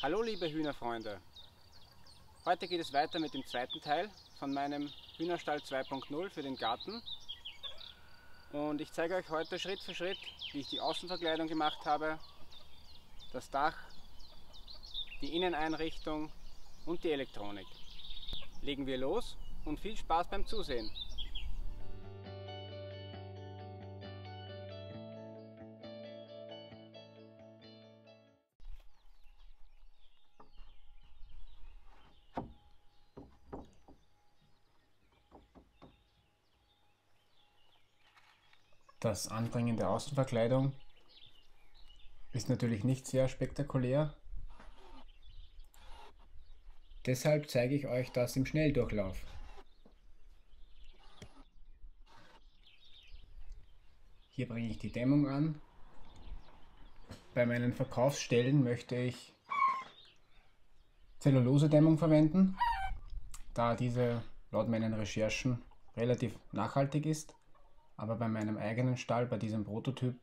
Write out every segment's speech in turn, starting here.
Hallo liebe Hühnerfreunde! Heute geht es weiter mit dem zweiten Teil von meinem Hühnerstall 2.0 für den Garten. Und ich zeige euch heute Schritt für Schritt, wie ich die Außenverkleidung gemacht habe, das Dach, die Inneneinrichtung und die Elektronik. Legen wir los und viel Spaß beim Zusehen! Das Anbringen der Außenverkleidung ist natürlich nicht sehr spektakulär. Deshalb zeige ich euch das im Schnelldurchlauf. Hier bringe ich die Dämmung an. Bei meinen Verkaufsstellen möchte ich Zellulosedämmung verwenden, da diese laut meinen Recherchen relativ nachhaltig ist. Aber bei meinem eigenen Stall, bei diesem Prototyp,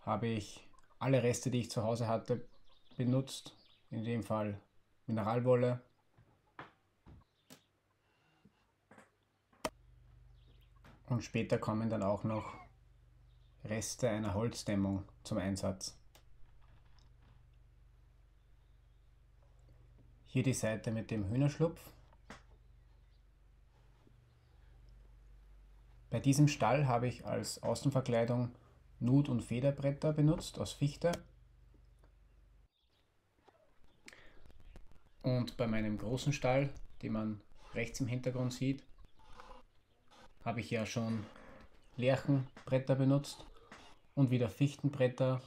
habe ich alle Reste, die ich zu Hause hatte, benutzt. In dem Fall Mineralwolle. Und später kommen dann auch noch Reste einer Holzdämmung zum Einsatz. Hier die Seite mit dem Hühnerschlupf. Bei diesem Stall habe ich als Außenverkleidung Nut- und Federbretter benutzt aus Fichte. Und bei meinem großen Stall, den man rechts im Hintergrund sieht, habe ich ja schon Lärchenbretter benutzt und wieder Fichtenbretter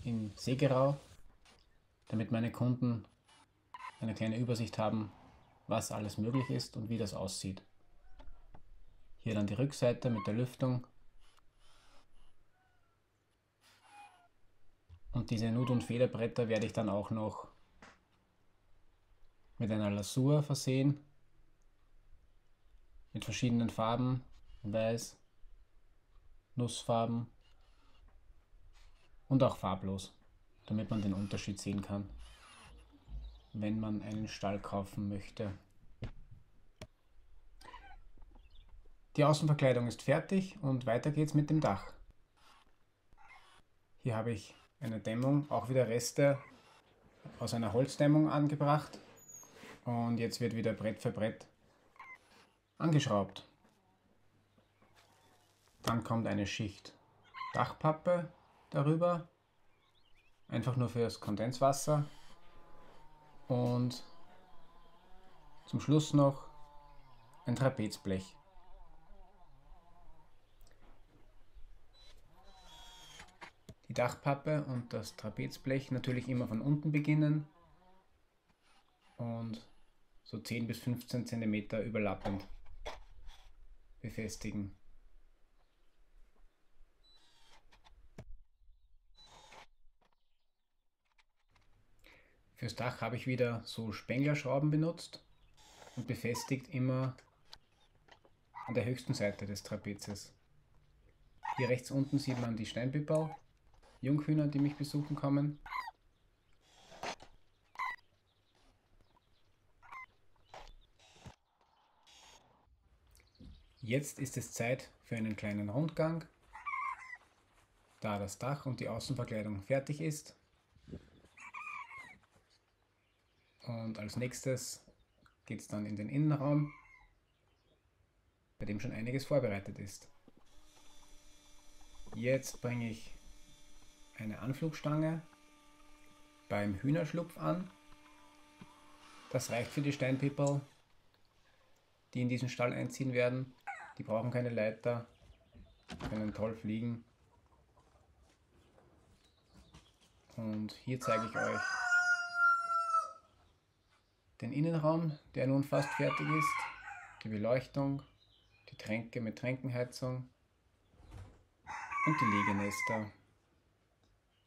in Sägerau, damit meine Kunden eine kleine Übersicht haben, was alles möglich ist und wie das aussieht. Hier dann die Rückseite mit der Lüftung. Und diese Nut- und Federbretter werde ich dann auch noch mit einer Lasur versehen, mit verschiedenen Farben, weiß, Nussfarben und auch farblos, damit man den Unterschied sehen kann, wenn man einen Stall kaufen möchte. Die Außenverkleidung ist fertig und weiter geht's mit dem Dach. Hier habe ich eine Dämmung, auch wieder Reste aus einer Holzdämmung angebracht, und jetzt wird wieder Brett für Brett angeschraubt. Dann kommt eine Schicht Dachpappe darüber, einfach nur fürs Kondenswasser, und zum Schluss noch ein Trapezblech. Die Dachpappe und das Trapezblech natürlich immer von unten beginnen und so 10 bis 15 cm überlappend befestigen. Fürs Dach habe ich wieder so Spenglerschrauben benutzt und befestigt immer an der höchsten Seite des Trapezes. Hier rechts unten sieht man die Steinpipperl, Junghühner, die mich besuchen kommen. Jetzt ist es Zeit für einen kleinen Rundgang, da das Dach und die Außenverkleidung fertig ist. Und als nächstes geht es dann in den Innenraum, bei dem schon einiges vorbereitet ist. Jetzt bringe ich eine Anflugstange beim Hühnerschlupf an. Das reicht für die Steinpipperl, die in diesen Stall einziehen werden. Die brauchen keine Leiter, können toll fliegen. Und hier zeige ich euch den Innenraum, der nun fast fertig ist. Die Beleuchtung, die Tränke mit Tränkenheizung und die Legenester,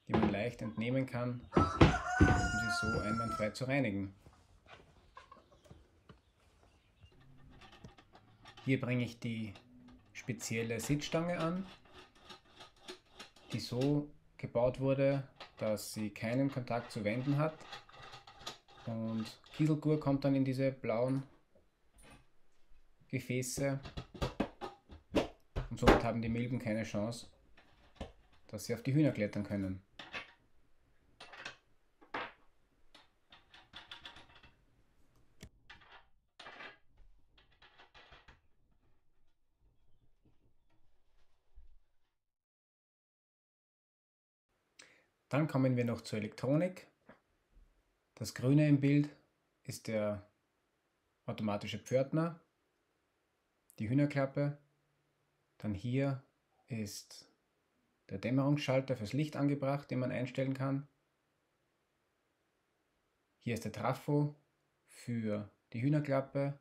die man leicht entnehmen kann, um sie so einwandfrei zu reinigen. Hier bringe ich die spezielle Sitzstange an, die so gebaut wurde, dass sie keinen Kontakt zu Wänden hat Und Kieselgur kommt dann in diese blauen Gefäße und somit haben die Milben keine Chance, dass sie auf die Hühner klettern können. Dann kommen wir noch zur Elektronik. Das Grüne im Bild ist der automatische Pförtner, die Hühnerklappe. Dann hier ist der Dämmerungsschalter fürs Licht angebracht, den man einstellen kann. Hier ist der Trafo für die Hühnerklappe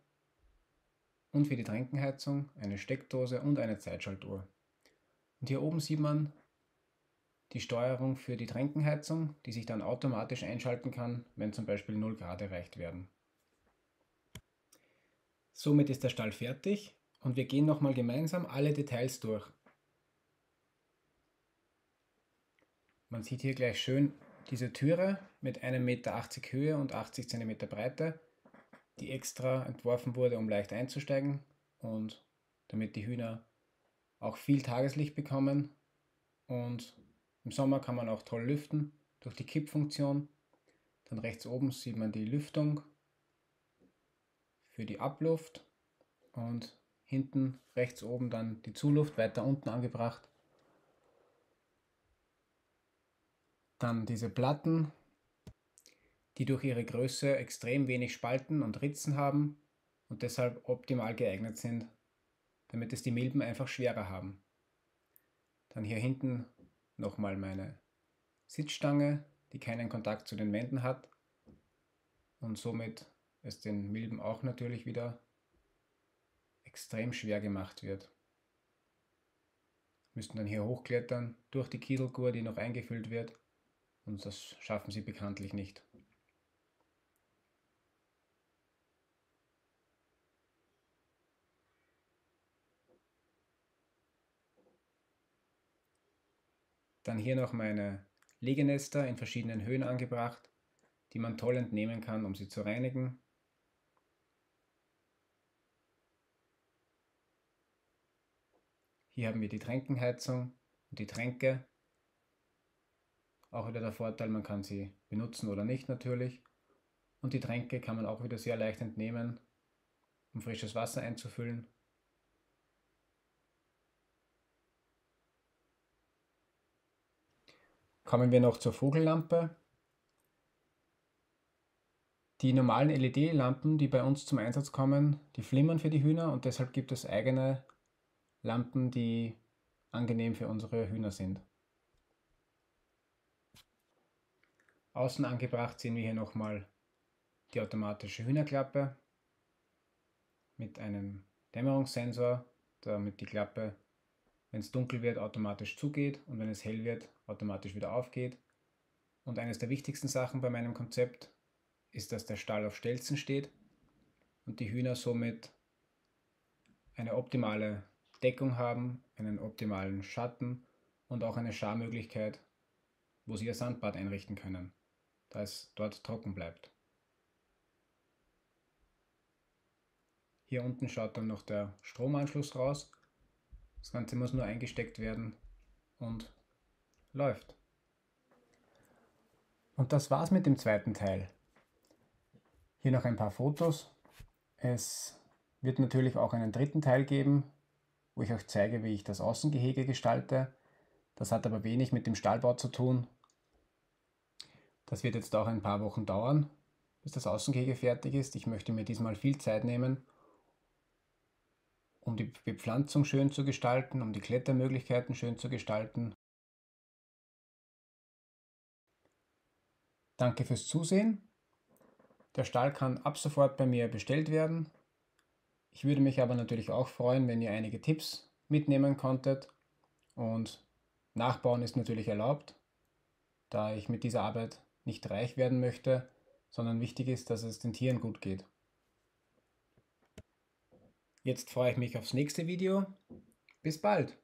und für die Tränkenheizung, eine Steckdose und eine Zeitschaltuhr. Und hier oben sieht man die Steuerung für die Tränkenheizung, die sich dann automatisch einschalten kann, wenn zum Beispiel 0 Grad erreicht werden. Somit ist der Stall fertig und wir gehen nochmal gemeinsam alle Details durch. Man sieht hier gleich schön diese Türe mit 1,80 Meter Höhe und 80 cm Breite, die extra entworfen wurde, um leicht einzusteigen und damit die Hühner auch viel Tageslicht bekommen. Und im Sommer kann man auch toll lüften durch die Kippfunktion. Dann rechts oben sieht man die Lüftung für die Abluft und hinten rechts oben dann die Zuluft weiter unten angebracht. Dann diese Platten, die durch ihre Größe extrem wenig Spalten und Ritzen haben und deshalb optimal geeignet sind, damit es die Milben einfach schwerer haben. Dann hier hinten nochmal meine Sitzstange, die keinen Kontakt zu den Wänden hat und somit es den Milben auch natürlich wieder extrem schwer gemacht wird. Müssen dann hier hochklettern durch die Kieselgur, die noch eingefüllt wird, und das schaffen sie bekanntlich nicht. Dann hier noch meine Legenester in verschiedenen Höhen angebracht, die man toll entnehmen kann, um sie zu reinigen. Hier haben wir die Tränkenheizung und die Tränke. Auch wieder der Vorteil, man kann sie benutzen oder nicht natürlich. Und die Tränke kann man auch wieder sehr leicht entnehmen, um frisches Wasser einzufüllen. Kommen wir noch zur Vogellampe. Die normalen LED-Lampen, die bei uns zum Einsatz kommen, die flimmern für die Hühner und deshalb gibt es eigene Lampen, die angenehm für unsere Hühner sind. Außen angebracht sehen wir hier nochmal die automatische Hühnerklappe mit einem Dämmerungssensor, damit die Klappe, wenn es dunkel wird, automatisch zugeht und wenn es hell wird, automatisch wieder aufgeht. Und eines der wichtigsten Sachen bei meinem Konzept ist, dass der Stall auf Stelzen steht und die Hühner somit eine optimale Deckung haben, einen optimalen Schatten und auch eine Scharmöglichkeit, wo sie ihr Sandbad einrichten können, da es dort trocken bleibt. Hier unten schaut dann noch der Stromanschluss raus. Das Ganze muss nur eingesteckt werden und läuft. Und das war's mit dem zweiten Teil. Hier noch ein paar Fotos. Es wird natürlich auch einen dritten Teil geben, wo ich euch zeige, wie ich das Außengehege gestalte. Das hat aber wenig mit dem Stallbau zu tun. Das wird jetzt auch ein paar Wochen dauern, bis das Außengehege fertig ist. Ich möchte mir diesmal viel Zeit nehmen, um die Bepflanzung schön zu gestalten, um die Klettermöglichkeiten schön zu gestalten. Danke fürs Zusehen. Der Stall kann ab sofort bei mir bestellt werden. Ich würde mich aber natürlich auch freuen, wenn ihr einige Tipps mitnehmen konntet. Und Nachbauen ist natürlich erlaubt, da ich mit dieser Arbeit nicht reich werden möchte, sondern wichtig ist, dass es den Tieren gut geht. Jetzt freue ich mich aufs nächste Video. Bis bald!